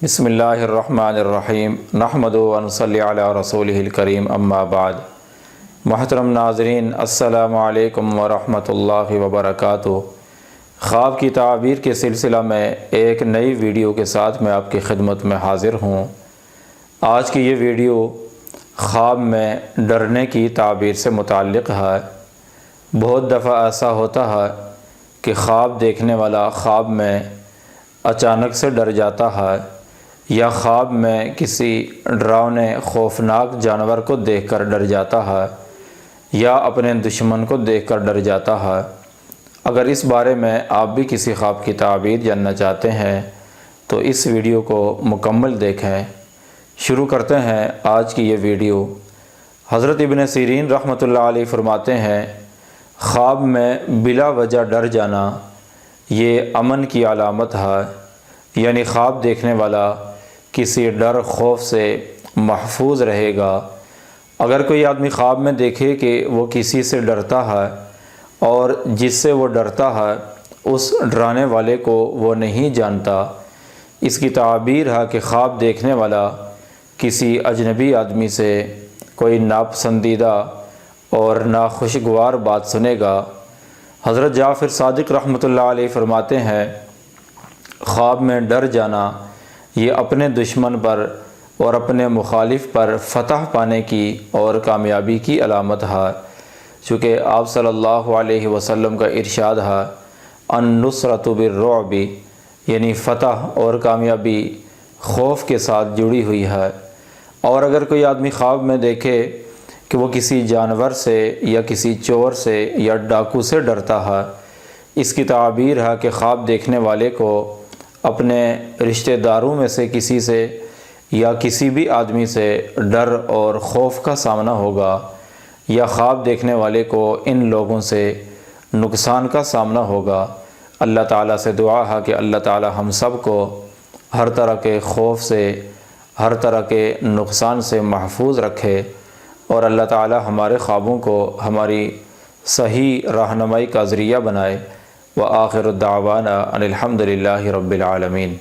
بسم اللہ الرحمن الرحیم نحمد و نصلی علی رسولہ الکریم اما بعد۔ محترم ناظرین، السلام علیکم ورحمۃ اللہ وبرکاتہ۔ خواب کی تعبیر کے سلسلہ میں ایک نئی ویڈیو کے ساتھ میں آپ کی خدمت میں حاضر ہوں۔ آج کی یہ ویڈیو خواب میں ڈرنے کی تعبیر سے متعلق ہے۔ بہت دفعہ ایسا ہوتا ہے کہ خواب دیکھنے والا خواب میں اچانک سے ڈر جاتا ہے، یا خواب میں کسی ڈراؤنے خوفناک جانور کو دیکھ کر ڈر جاتا ہے، یا اپنے دشمن کو دیکھ کر ڈر جاتا ہے۔ اگر اس بارے میں آپ بھی کسی خواب کی تعبیر جاننا چاہتے ہیں تو اس ویڈیو کو مکمل دیکھیں۔ شروع کرتے ہیں آج کی یہ ویڈیو۔ حضرت ابن سیرین رحمۃ اللہ علیہ فرماتے ہیں، خواب میں بلا وجہ ڈر جانا یہ امن کی علامت ہے، یعنی خواب دیکھنے والا کسی ڈر خوف سے محفوظ رہے گا۔ اگر کوئی آدمی خواب میں دیکھے کہ وہ کسی سے ڈرتا ہے اور جس سے وہ ڈرتا ہے اس ڈرانے والے کو وہ نہیں جانتا، اس کی تعبیر ہے کہ خواب دیکھنے والا کسی اجنبی آدمی سے کوئی ناپسندیدہ اور ناخوشگوار بات سنے گا۔ حضرت جعفر صادق رحمۃ اللہ علیہ فرماتے ہیں، خواب میں ڈر جانا یہ اپنے دشمن پر اور اپنے مخالف پر فتح پانے کی اور کامیابی کی علامت ہے، چونکہ آپ صلی اللہ علیہ وسلم کا ارشاد ہے، النصرۃ بالرعب، یعنی فتح اور کامیابی خوف کے ساتھ جڑی ہوئی ہے۔ اور اگر کوئی آدمی خواب میں دیکھے کہ وہ کسی جانور سے یا کسی چور سے یا ڈاکو سے ڈرتا ہے، اس کی تعبیر ہے کہ خواب دیکھنے والے کو اپنے رشتہ داروں میں سے کسی سے یا کسی بھی آدمی سے ڈر اور خوف کا سامنا ہوگا، یا خواب دیکھنے والے کو ان لوگوں سے نقصان کا سامنا ہوگا۔ اللہ تعالیٰ سے دعا ہے کہ اللہ تعالیٰ ہم سب کو ہر طرح کے خوف سے، ہر طرح کے نقصان سے محفوظ رکھے، اور اللہ تعالیٰ ہمارے خوابوں کو ہماری صحیح رہنمائی کا ذریعہ بنائے۔ وآخر دعوانا ان الحمد للہ رب العالمین۔